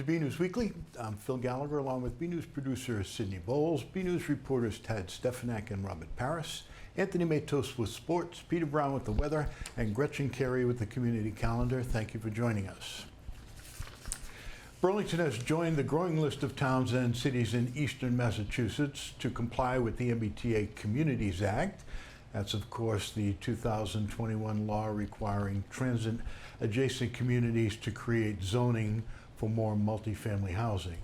BNEWS Weekly. I'm Phil Gallagher along with BNEWS producer Sydney Bowles, BNEWS reporters Tad Stefanak and Robert Paris, Anthony Matos with sports, Peter Brown with the weather, and Gretchen Carey with the community calendar. Thank you for joining us. Burlington has joined the growing list of towns and cities in eastern Massachusetts to comply with the MBTA Communities Act. That's, of course, the 2021 law requiring transit-adjacent communities to create zoning for more multifamily housing.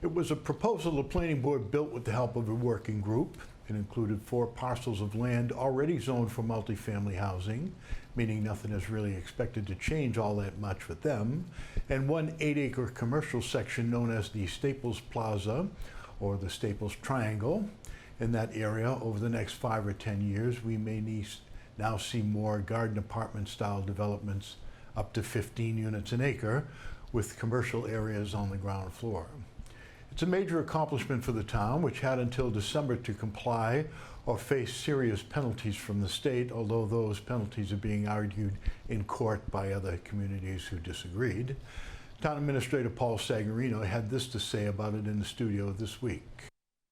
It was a proposal the planning board built with the help of a working group. It included 4 parcels of land already zoned for multifamily housing, meaning nothing is really expected to change all that much with them, and 1 8-acre commercial section known as the Staples Plaza or the Staples Triangle. In that area, over the next 5 or 10 years, we may now see more garden apartment style developments up to 15 units an acre with commercial areas on the ground floor. It's a major accomplishment for the town, which had until December to comply or face serious penalties from the state, although those penalties are being argued in court by other communities who disagreed. Town Administrator Paul Sagarino had this to say about it in the studio this week.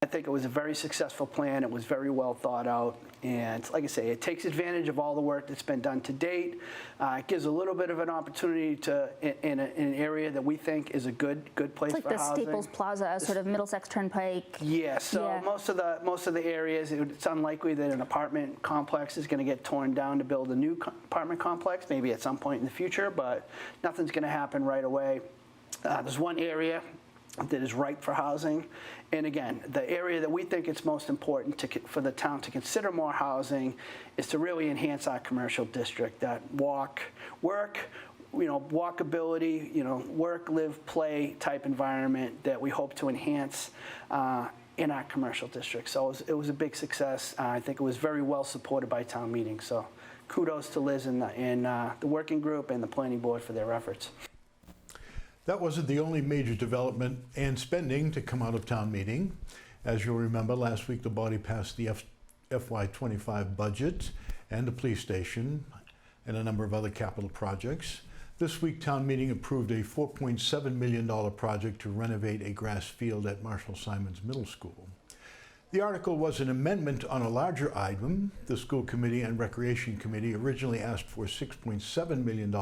I think it was a very successful plan. It was very well thought out. And like I say, it takes advantage of all the work that's been done to date. It gives a little bit of an opportunity to, in an area that we think is a good place for housing. It's like the Staples Plaza, sort of Middlesex Turnpike. Yeah, so most of the areas, it's unlikely that an apartment complex is going to get torn down to build a new apartment complex, maybe at some point in the future, but nothing's going to happen right away. There's one area that is ripe for housing. And again, the area that we think it's most important for the town to consider more housing is to really enhance our commercial district, that walkability, work, live, play type environment that we hope to enhance in our commercial district. So it was a big success. I think it was very well supported by town meeting. So kudos to Liz and the working group and the planning board for their efforts. That wasn't the only major development and spending to come out of town meeting. As you'll remember, last week the body passed the FY25 budget and the police station and a number of other capital projects. This week town meeting approved a $4.7 million project to renovate a grass field at Marshall Simons Middle School. The article was an amendment on a larger item. The School Committee and Recreation Committee originally asked for $6.7 million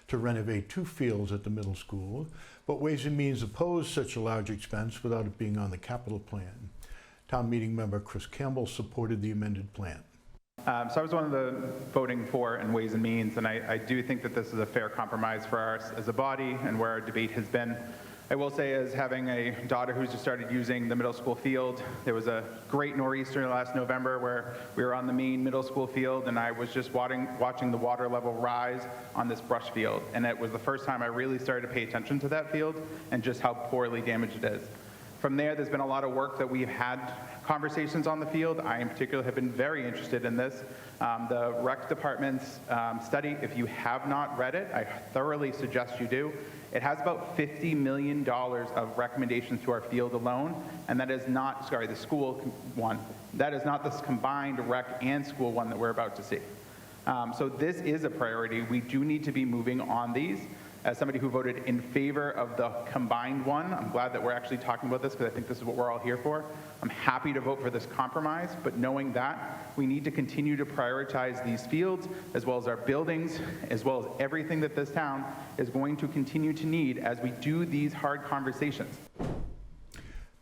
to renovate 2 fields at the middle school, but Ways and Means opposed such a large expense without it being on the capital plan. Town meeting member Chris Campbell supported the amended plan. So I was one of the voting for in Ways and Means, and I do think that this is a fair compromise for us as a body and where our debate has been. I will say, as having a daughter who's just started using the middle school field, there was a great nor'easter last November where we were on the main middle school field, and I was just watching the water level rise on this brush field. And it was the first time I really started to pay attention to that field and just how poorly damaged it is. From there's been a lot of work that we've had conversations on the field. I in particular have been very interested in this. The rec department's study, if you have not read it, I thoroughly suggest you do. It has about $50 million of recommendations to our field alone, and that is not, the school one. That is not this combined rec and school one that we're about to see. So this is a priority. We do need to be moving on these. As somebody who voted in favor of the combined one, I'm glad that we're actually talking about this because I think this is what we're all here for. I'm happy to vote for this compromise, but knowing that, we need to continue to prioritize these fields as well as our buildings, as well as everything that this town is going to continue to need as we do these hard conversations.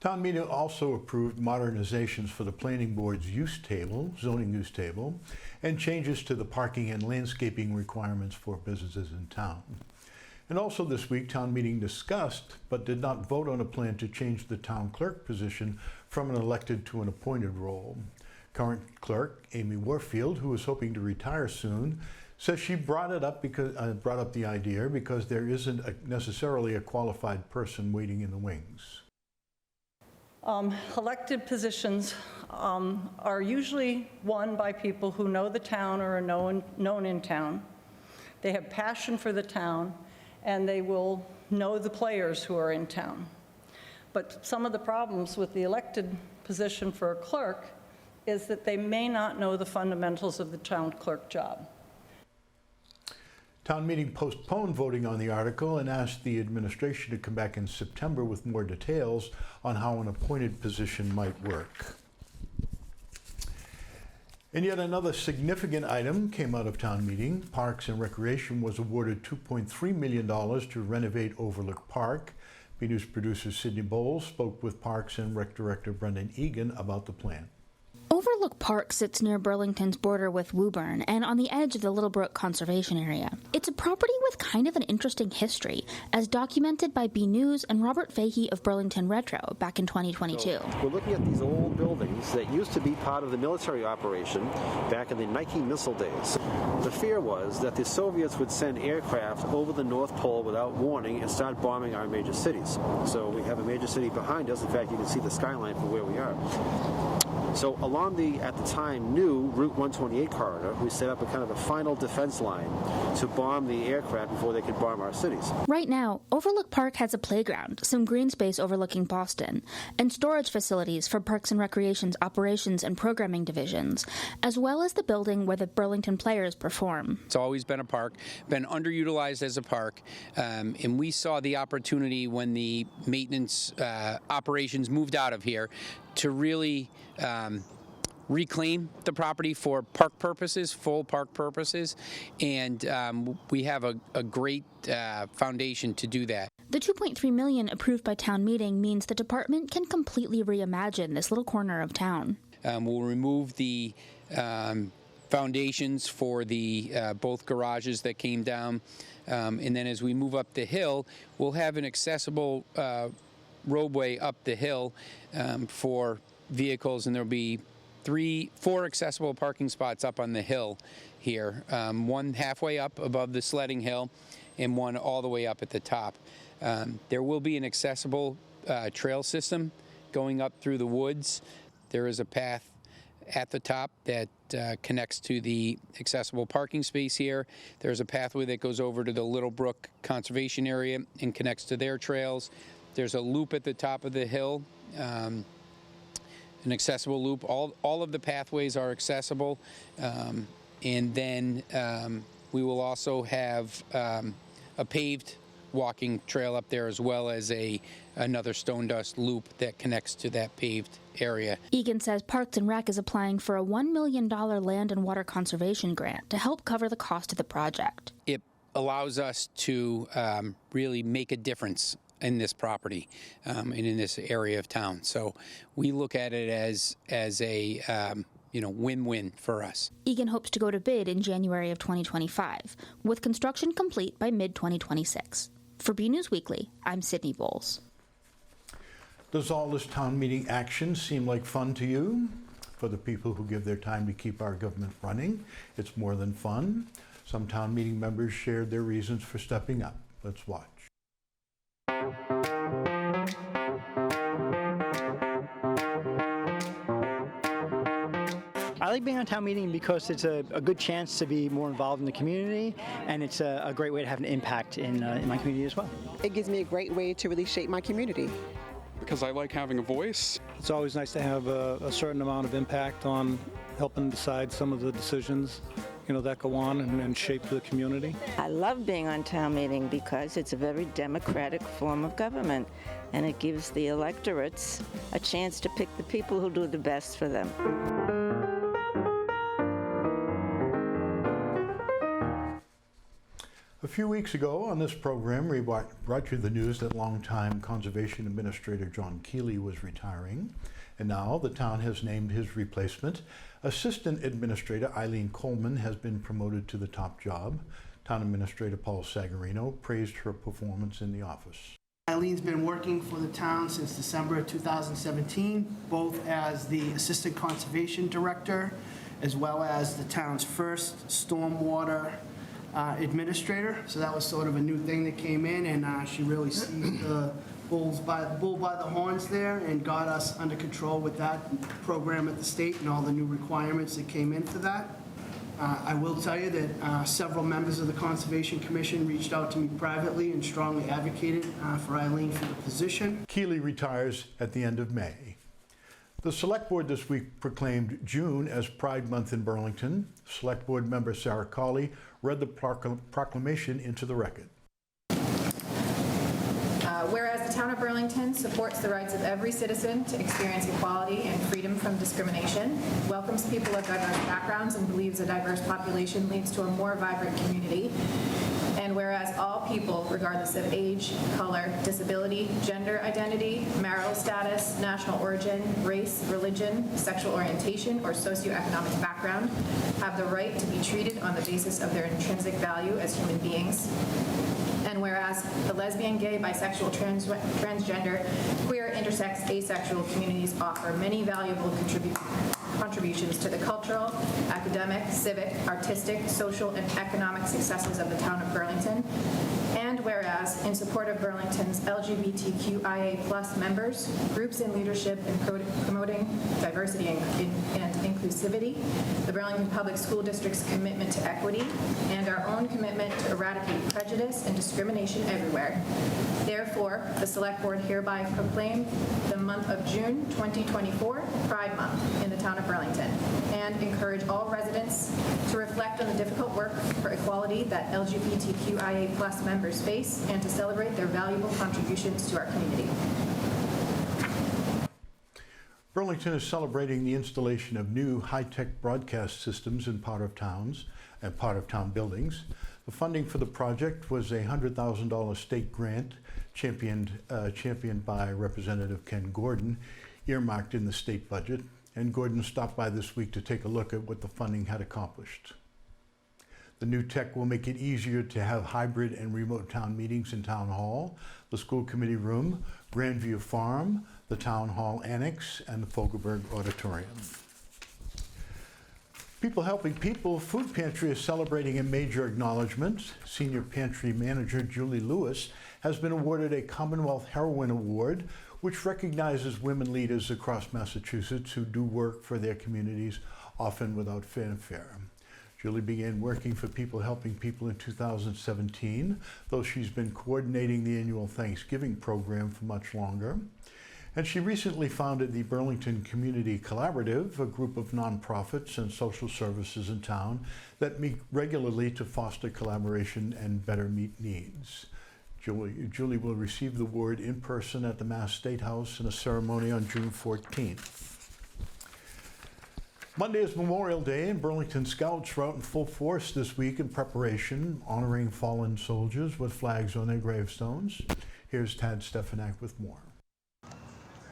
Town meeting also approved modernizations for the planning board's zoning use table, and changes to the parking and landscaping requirements for businesses in town. And also this week, town meeting discussed, but did not vote on a plan to change the town clerk position from an elected to an appointed role. Current clerk, Amy Warfield, who is hoping to retire soon, says she brought up the idea because there isn't necessarily a qualified person waiting in the wings. Elected positions are usually won by people who know the town or are known in town. They have passion for the town, and they will know the players who are in town. But some of the problems with the elected position for a clerk is that they may not know the fundamentals of the town clerk job. Town meeting postponed voting on the article and asked the administration to come back in September with more details on how an appointed position might work. And yet another significant item came out of town meeting. Parks and Recreation was awarded $2.3 million to renovate Overlook Park. BNEWS producer Sydney Bowles spoke with Parks and Rec Director Brendan Egan about the plan. Overlook Park sits near Burlington's border with Woburn and on the edge of the Little Brook Conservation Area. It's a property with kind of an interesting history, as documented by BNews and Robert Fahey of Burlington Retro back in 2022. So we're looking at these old buildings that used to be part of the military operation back in the Nike missile days. The fear was that the Soviets would send aircraft over the North Pole without warning and start bombing our major cities. So we have a major city behind us. In fact, you can see the skyline from where we are. So along the, at the time, new Route 128 corridor, we set up a kind of a final defense line to bomb the aircraft before they could bomb our cities. Right now, Overlook Park has a playground, some green space overlooking Boston, and storage facilities for Parks and Recreation's operations and programming divisions, as well as the building where the Burlington Players perform. It's always been a park, been underutilized as a park, and we saw the opportunity when the maintenance operations moved out of here to really reclaim the property for park purposes, full park purposes, and we have a great foundation to do that. The $2.3 million approved by town meeting means the department can completely reimagine this little corner of town. We'll remove the foundations for the both garages that came down, and then as we move up the hill, we'll have an accessible roadway up the hill for vehicles, and there'll be 4 accessible parking spots up on the hill here, one halfway up above the sledding hill and one all the way up at the top. There will be an accessible trail system going up through the woods. There is a path at the top that connects to the accessible parking space here. There's a pathway that goes over to the Little Brook Conservation Area and connects to their trails. There's a loop at the top of the hill, an accessible loop. All of the pathways are accessible, and then we will also have a paved walking trail up there, as well as another stone dust loop that connects to that paved area. Egan says Parks and Rec is applying for a $1 million land and water conservation grant to help cover the cost of the project. It allows us to really make a difference in this property and in this area of town. So we look at it as a win-win for us. Egan hopes to go to bid in January of 2025, with construction complete by mid-2026. For BNews Weekly, I'm Sydney Bowles. Does all this town meeting action seem like fun to you? For the people who give their time to keep our government running, it's more than fun. Some town meeting members shared their reasons for stepping up. Let's watch. I like being on town meeting because it's a good chance to be more involved in the community, and it's a great way to have an impact in my community as well. It gives me a great way to really shape my community. Because I like having a voice. It's always nice to have a certain amount of impact on helping decide some of the decisions that go on and shape the community. I love being on town meeting because it's a very democratic form of government, and it gives the electorates a chance to pick the people who do the best for them. A few weeks ago on this program, we brought you the news that longtime Conservation Administrator John Keeley was retiring, and now the town has named his replacement. Assistant Administrator Eileen Coleman has been promoted to the top job. Town Administrator Paul Sagarino praised her performance in the office. Eileen's been working for the town since December of 2017, both as the Assistant Conservation Director, as well as the town's first stormwater administrator. So that was sort of a new thing that came in, and she really seized the bull by the horns there and got us under control with that program at the state and all the new requirements that came in for that. I will tell you that several members of the Conservation Commission reached out to me privately and strongly advocated for Eileen for the position. Keeley retires at the end of May. The Select Board this week proclaimed June as Pride Month in Burlington. Select Board member Sarah Cawley read the proclamation into the record. Whereas the town of Burlington supports the rights of every citizen to experience equality and freedom from discrimination, welcomes people of diverse backgrounds, and believes a diverse population leads to a more vibrant community. And whereas all people, regardless of age, color, disability, gender identity, marital status, national origin, race, religion, sexual orientation, or socioeconomic background, have the right to be treated on the basis of their intrinsic value as human beings. And whereas the lesbian, gay, bisexual, transgender, queer, intersex, asexual communities offer many valuable contributions to the cultural, academic, civic, artistic, social, and economic successes of the town of Burlington. And whereas, in support of Burlington's LGBTQIA+ members, groups in leadership in promoting diversity and inclusivity, the Burlington Public School District's commitment to equity, and our own commitment to eradicate prejudice and discrimination everywhere. Therefore, the Select Board hereby proclaim the month of June 2024 Pride Month in the town of Burlington, and encourage all residents to reflect on the difficult work for equality that LGBTQIA+ members face, and to celebrate their valuable contributions to our community. Burlington is celebrating the installation of new high-tech broadcast systems in part-of-towns and part-of-town buildings. The funding for the project was a $100,000 state grant championed by Representative Ken Gordon, earmarked in the state budget, and Gordon stopped by this week to take a look at what the funding had accomplished. The new tech will make it easier to have hybrid and remote town meetings in Town Hall, the school committee room, Grandview Farm, the Town Hall Annex, and the Fogelberg Auditorium. People Helping People Food Pantry is celebrating a major acknowledgement. Senior Pantry Manager Julie Lewis has been awarded a Commonwealth Heroine Award, which recognizes women leaders across Massachusetts who do work for their communities, often without fanfare. Julie began working for People Helping People in 2017, though she's been coordinating the annual Thanksgiving program for much longer. And she recently founded the Burlington Community Collaborative, a group of nonprofits and social services in town that meet regularly to foster collaboration and better meet needs. Julie will receive the award in person at the Mass State House in a ceremony on June 14th. Monday is Memorial Day, and Burlington Scouts are out in full force this week in preparation, honoring fallen soldiers with flags on their gravestones. Here's Tad Stefanak with more.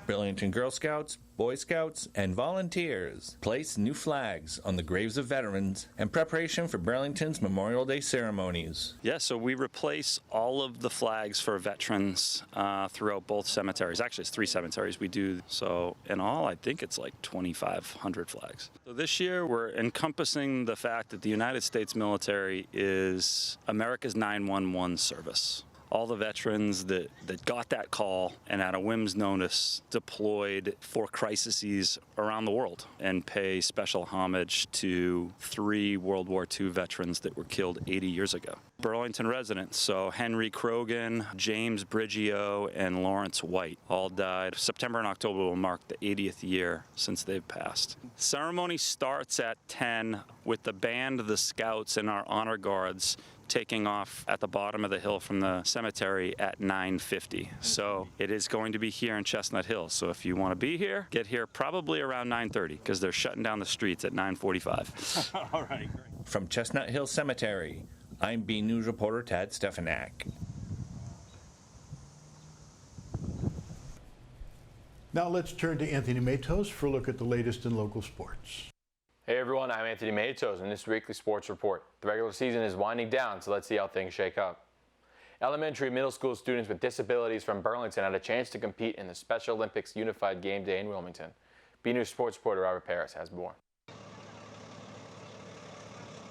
Burlington Girl Scouts, Boy Scouts, and volunteers place new flags on the graves of veterans in preparation for Burlington's Memorial Day ceremonies. Yeah, so we replace all of the flags for veterans throughout both cemeteries. Actually, it's 3 cemeteries we do. So in all, I think it's like 2,500 flags. So this year, we're encompassing the fact that the United States military is America's 911 service. All the veterans that got that call and at a whim's notice deployed for crises around the world and pay special homage to 3 World War II veterans that were killed 80 years ago. Burlington residents, so Henry Krogan, James Briggio, and Lawrence White all died. September and October will mark the 80th year since they've passed. Ceremony starts at 10 with the band, the Scouts, and our honor guards taking off at the bottom of the hill from the cemetery at 9:50. So it is going to be here in Chestnut Hill. So if you want to be here, get here probably around 9:30 because they're shutting down the streets at 9:45. All right, great. From Chestnut Hill Cemetery, I'm BNEWS reporter Tad Stefanak. Now let's turn to Anthony Matos for a look at the latest in local sports. Hey everyone, I'm Anthony Matos in this weekly sports report. The regular season is winding down, so let's see how things shake up. Elementary and middle school students with disabilities from Burlington had a chance to compete in the Special Olympics Unified Game Day in Wilmington. BNews sports reporter Robert Paris has more.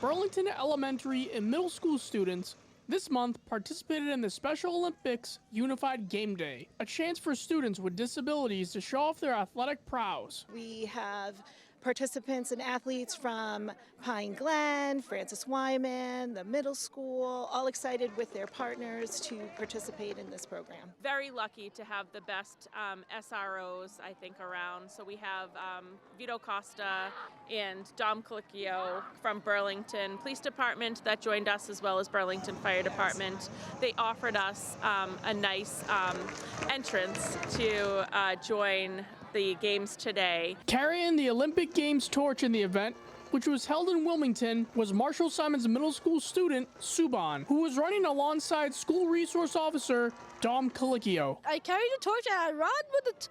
Burlington elementary and middle school students this month participated in the Special Olympics Unified Game Day, a chance for students with disabilities to show off their athletic prowess. We have participants and athletes from Pine Glen, Francis Wyman, the middle school, all excited with their partners to participate in this program. Very lucky to have the best SROs, I think, around. So we have Vito Costa and Dom Colicchio from Burlington Police Department that joined us, as well as Burlington Fire Department. They offered us a nice entrance to join the games today. Carrying the Olympic Games torch in the event, which was held in Wilmington, was Marshall Simons middle school student Suban, who was running alongside school resource officer Dom Colicchio. I carried the torch and I ran with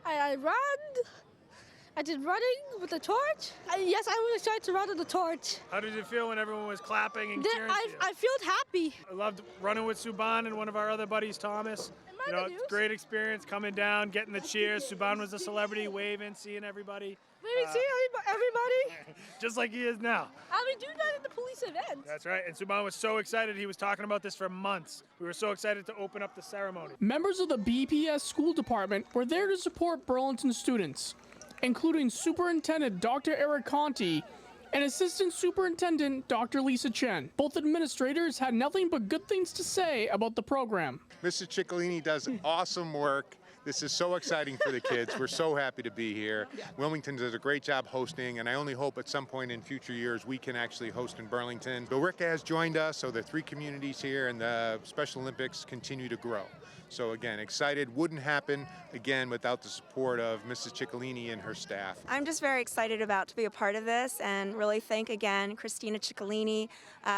I did running with the torch. Yes, I was excited to run with the torch. How did it feel when everyone was clapping and cheering? I felt happy. I loved running with Suban and one of our other buddies, Thomas. You know, it's a great experience coming down, getting the cheers. Suban was a celebrity, waving, seeing everybody. Maybe see everybody. Just like he is now. I've been doing that at the police event. That's right. And Suban was so excited. He was talking about this for months. We were so excited to open up the ceremony. Members of the BPS school department were there to support Burlington students, including Superintendent Dr. Eric Conti and Assistant Superintendent Dr. Lisa Chen. Both administrators had nothing but good things to say about the program. Mrs. Ciccolini does awesome work. This is so exciting for the kids. We're so happy to be here. Wilmington does a great job hosting, and I only hope at some point in future years we can actually host in Burlington. Billerica has joined us, so the 3 communities here and the Special Olympics continue to grow. So again, excited. Wouldn't happen, again, without the support of Mrs. Ciccolini and her staff. I'm just very excited to be a part of this and really thank again Christina Ciccolini,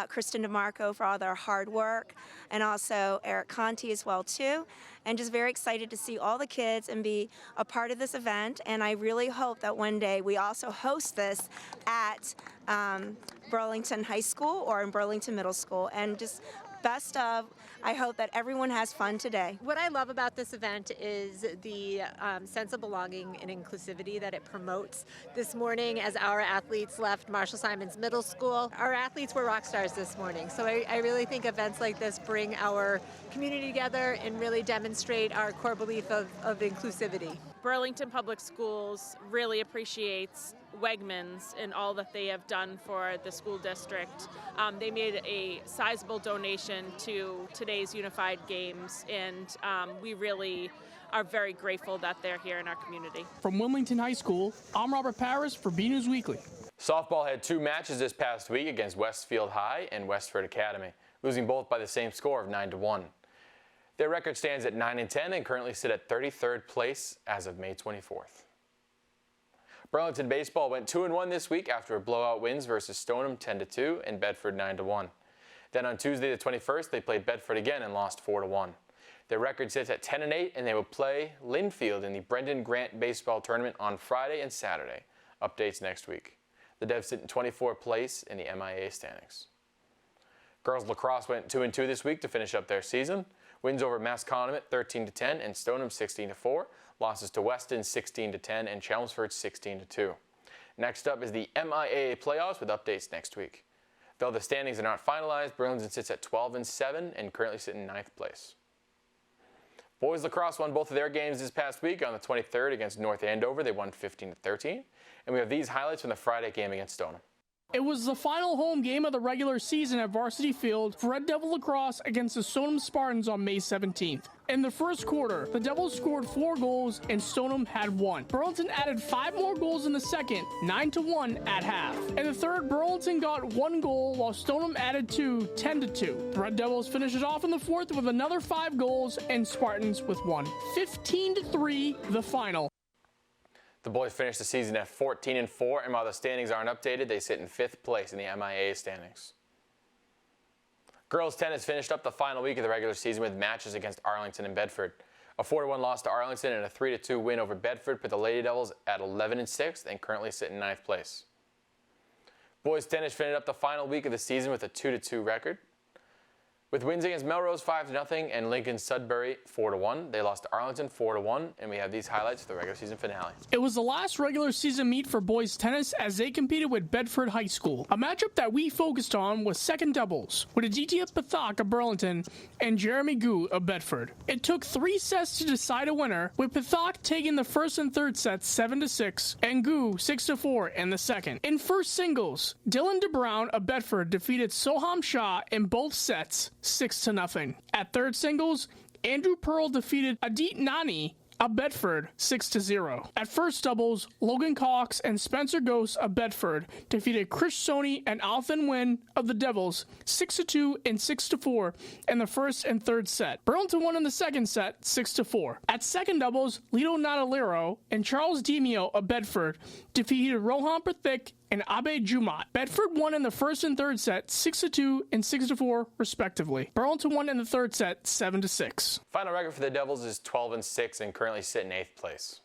Kristen DeMarco for all their hard work, and also Eric Conti as well too. And just very excited to see all the kids and be a part of this event. And I really hope that one day we also host this at Burlington High School or in Burlington Middle School. And just best of, I hope that everyone has fun today. What I love about this event is the sense of belonging and inclusivity that it promotes. This morning, as our athletes left Marshall Simons Middle School, our athletes were rock stars this morning. So I really think events like this bring our community together and really demonstrate our core belief of inclusivity. Burlington Public Schools really appreciates Wegmans and all that they have done for the school district. They made a sizable donation to today's Unified Games, and we really are very grateful that they're here in our community. From Wilmington High School, I'm Robert Paris for BNEWS Weekly. Softball had 2 matches this past week against Westfield High and Westford Academy, losing both by the same score of 9-1. Their record stands at 9-10 and currently sit at 33rd place as of May 24th. Burlington baseball went 2-1 this week after blowout wins versus Stoneham 10-2 and Bedford 9-1. Then on Tuesday the 21st, they played Bedford again and lost 4-1. Their record sits at 10-8 and they will play Linfield in the Brendan Grant baseball tournament on Friday and Saturday. Updates next week. The Devs sit in 24th place in the MIA standings. Girls lacrosse went 2-2 this week to finish up their season. Wins over Masconomet 13-10 and Stoneham 16-4. Losses to Weston 16-10 and Chelmsford 16-2. Next up is the MIAA playoffs with updates next week. Though the standings are not finalized, Burlington sits at 12-7 and currently sit in 9th place. Boys lacrosse won both of their games this past week. On the 23rd against North Andover, they won 15-13. And we have these highlights from the Friday game against Stoneham. It was the final home game of the regular season at Varsity Field for Red Devil Lacrosse against the Stoneham Spartans on May 17th. In the first quarter, the Devils scored 4 goals and Stoneham had 1. Burlington added 5 more goals in the second, 9-1 at half. In the third, Burlington got 1 goal while Stoneham added 2, 10-2. The Red Devils finished it off in the fourth with another 5 goals and Spartans with 1. 15-3, the final. The boys finished the season at 14-4, and while the standings aren't updated, they sit in 5th place in the MIA standings. Girls tennis finished up the final week of the regular season with matches against Arlington and Bedford. A 4-1 loss to Arlington and a 3-2 win over Bedford put the Lady Devils at 11-6 and currently sit in 9th place. Boys tennis finished up the final week of the season with a 2-2 record. With wins against Melrose 5-0 and Lincoln Sudbury 4-1, they lost to Arlington 4-1, and we have these highlights of the regular season finale. It was the last regular season meet for boys tennis as they competed with Bedford High School. A matchup that we focused on was second doubles, with Aditya Pathak of Burlington and Jeremy Gu of Bedford. It took 3 sets to decide a winner, with Pathak taking the first and third sets 7-6 and Gu 6-4 in the second. In first singles, Dylan DeBrown of Bedford defeated Soham Shah in both sets 6-0. At third singles, Andrew Pearl defeated Adit Nani of Bedford 6-0. At first doubles, Logan Cox and Spencer Ghost of Bedford defeated Chris Sony and Alvin Wynn of the Devils 6-2 and 6-4 in the first and third set. Burlington won in the second set 6-4. At second doubles, Lito Nataliro and Charles Demio of Bedford defeated Rohan Pratik and Abe Jumat. Bedford won in the first and third set 6-2 and 6-4 respectively. Burlington won in the third set 7-6. Final record for the Devils is 12-6 and currently sit in 8th place.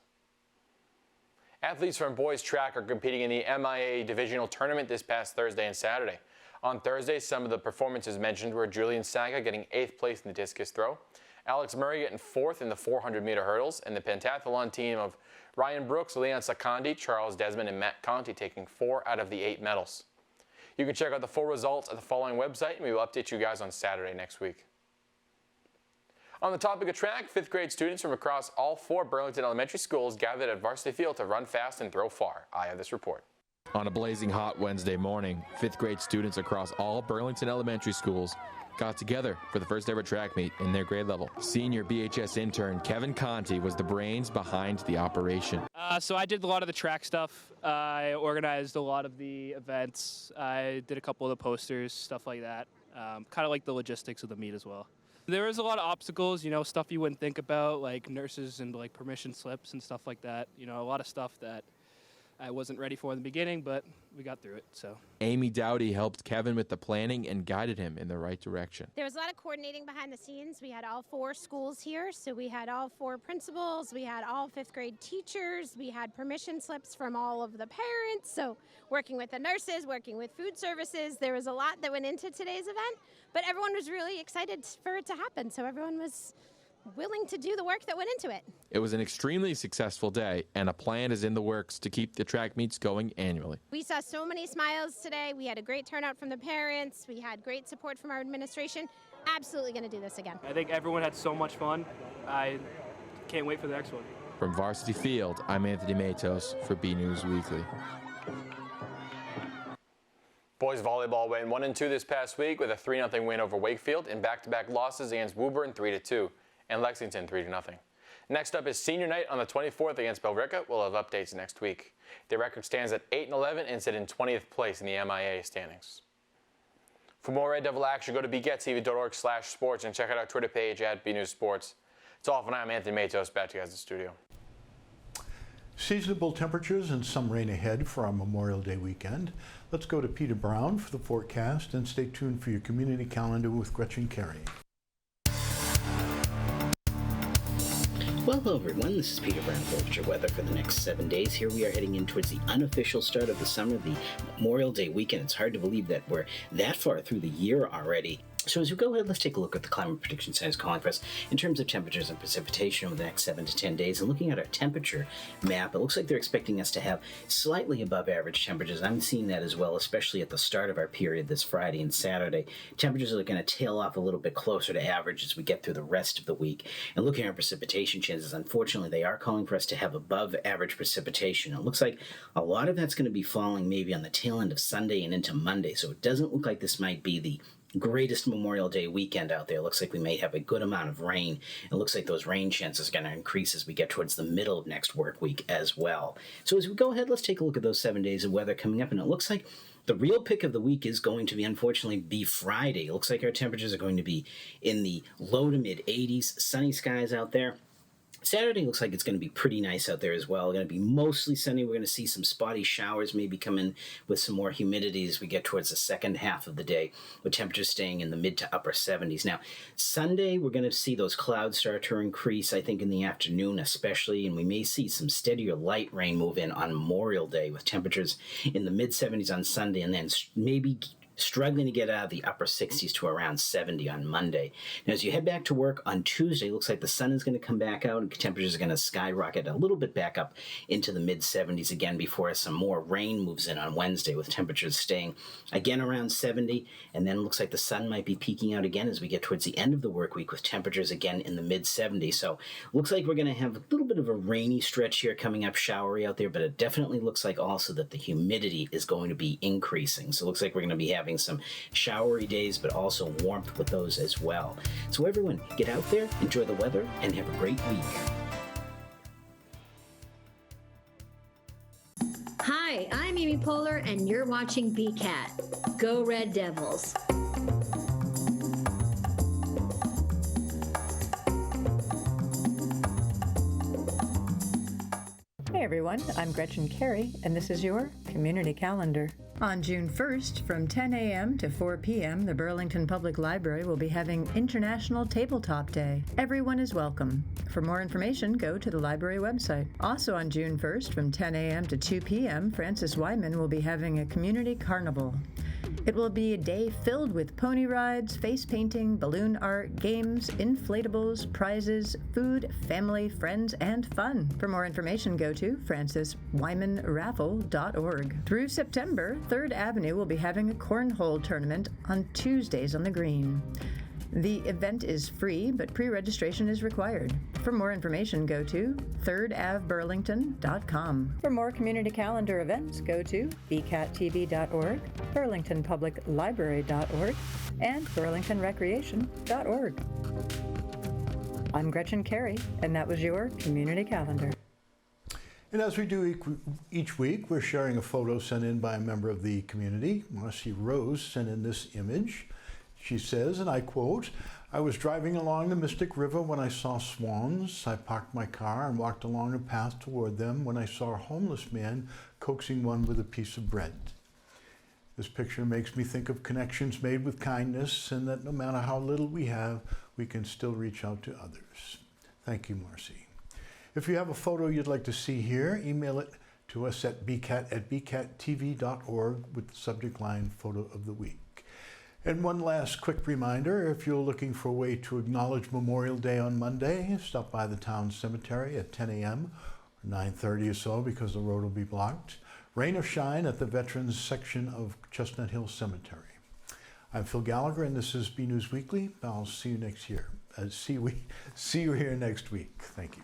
Athletes from boys track are competing in the MIA Divisional Tournament this past Thursday and Saturday. On Thursday, some of the performances mentioned were Julian Saga getting 8th place in the discus throw, Alex Murray getting 4th in the 400-meter hurdles, and the pentathlon team of Ryan Brooks, Leon Sakandi, Charles Desmond, and Matt Conti taking 4 out of the 8 medals. You can check out the full results at the following website, and we will update you guys on Saturday next week. On the topic of track, 5th grade students from across all 4 Burlington elementary schools gathered at Varsity Field to run fast and throw far. I have this report. On a blazing hot Wednesday morning, 5th grade students across all Burlington elementary schools got together for the first ever track meet in their grade level. Senior BHS intern Kevin Conti was the brains behind the operation. So I did a lot of the track stuff. I organized a lot of the events. I did a couple of the posters, stuff like that. Kind of like the logistics of the meet as well. There was a lot of obstacles, stuff you wouldn't think about, like nurses and like permission slips and stuff like that. A lot of stuff that I wasn't ready for in the beginning, but we got through it. So Amy Dowdy helped Kevin with the planning and guided him in the right direction. There was a lot of coordinating behind the scenes. We had all 4 schools here, so we had all 4 principals, we had all 5th grade teachers, we had permission slips from all of the parents, so working with the nurses, working with food services. There was a lot that went into today's event, but everyone was really excited for it to happen, so everyone was willing to do the work that went into it. It was an extremely successful day, and a plan is in the works to keep the track meets going annually. We saw so many smiles today. We had a great turnout from the parents. We had great support from our administration. Absolutely going to do this again. I think everyone had so much fun. I can't wait for the next one. From Varsity Field, I'm Anthony Matos for BNEWS Weekly. Boys volleyball went 1-2 this past week with a 3-0 win over Wakefield and back-to-back losses against Woburn 3-2 and Lexington 3-0. Next up is senior night on the 24th against Billerica. We'll have updates next week. Their record stands at 8-11 and sit in 20th place in the MIA standings. For more Red Devil action, go to bgettv.org/sports and check out our Twitter page at BNewsSports. It's all for now. I'm Anthony Matos. Back to you guys in the studio. Seasonable temperatures and some rain ahead for our Memorial Day weekend. Let's go to Peter Brown for the forecast and stay tuned for your community calendar with Gretchen Carey. Well, hello everyone, this is Peter Brown with your weather for the next 7 days. Here we are heading in towards the unofficial start of the summer, the Memorial Day weekend. It's hard to believe that we're that far through the year already. So as we go ahead, let's take a look at the Climate Prediction Center is calling for us in terms of temperatures and precipitation over the next 7 to 10 days. And looking at our temperature map, it looks like they're expecting us to have slightly above average temperatures. I'm seeing that as well, especially at the start of our period this Friday and Saturday. Temperatures are going to tail off a little bit closer to average as we get through the rest of the week. And looking at our precipitation chances, unfortunately, they are calling for us to have above average precipitation. It looks like a lot of that's going to be falling maybe on the tail end of Sunday and into Monday. So it doesn't look like this might be the greatest Memorial Day weekend out there. It looks like we may have a good amount of rain. It looks like those rain chances are going to increase as we get towards the middle of next work week as well. So as we go ahead, let's take a look at those 7 days of weather coming up, and it looks like the real pick of the week is going to be, unfortunately, be Friday. It looks like our temperatures are going to be in the low to mid 80s, sunny skies out there. Saturday looks like it's going to be pretty nice out there as well. It's going to be mostly sunny. We're going to see some spotty showers maybe come in with some more humidity as we get towards the second half of the day, with temperatures staying in the mid to upper 70s. Now, Sunday, we're going to see those clouds start to increase, I think, in the afternoon especially, and we may see some steadier light rain move in on Memorial Day with temperatures in the mid 70s on Sunday, and then maybe struggling to get out of the upper 60s to around 70 on Monday. Now, as you head back to work on Tuesday, it looks like the sun is going to come back out and temperatures are going to skyrocket a little bit back up into the mid-70s again before some more rain moves in on Wednesday, with temperatures staying again around 70. And then it looks like the sun might be peeking out again as we get towards the end of the work week, with temperatures again in the mid-70s. So looks like we're going to have a little bit of a rainy stretch here coming up, showery out there, but it definitely looks like also that the humidity is going to be increasing. So it looks like we're going to be having some showery days, but also warmth with those as well. So everyone, get out there, enjoy the weather, and have a great week. Hi, I'm Amy Poehler, and you're watching BCAT. Go Red Devils. Hey everyone, I'm Gretchen Carey, and this is your Community Calendar. On June 1st, from 10 a.m. to 4 p.m., the Burlington Public Library will be having International Tabletop Day. Everyone is welcome. For more information, go to the library website. Also on June 1st, from 10 a.m. to 2 p.m., Francis Wyman will be having a community carnival. It will be a day filled with pony rides, face painting, balloon art, games, inflatables, prizes, food, family, friends, and fun. For more information, go to franciswymanraffle.org. Through September, 3rd Avenue will be having a cornhole tournament on Tuesdays on the green. The event is free, but pre-registration is required. For more information, go to thirdavburlington.com. For more community calendar events, go to bcattv.org, burlingtonpubliclibrary.org, and burlingtonrecreation.org. I'm Gretchen Carey, and that was your community calendar. And as we do each week, we're sharing a photo sent in by a member of the community. Marcy Rose sent in this image. She says, and I quote, "I was driving along the Mystic River when I saw swans. I parked my car and walked along a path toward them when I saw a homeless man coaxing one with a piece of bread." This picture makes me think of connections made with kindness, and that no matter how little we have, we can still reach out to others. Thank you, Marcy. If you have a photo you'd like to see here, email it to us at bcat@bcattv.org with the subject line Photo of the Week. And one last quick reminder, if you're looking for a way to acknowledge Memorial Day on Monday, stop by the town cemetery at 10 a.m. or 9:30 or so, because the road will be blocked. Rain or shine at the Veterans section of Chestnut Hill Cemetery. I'm Phil Gallagher, and this is BNEWS Weekly. I'll see you next year. See you here next week. Thank you.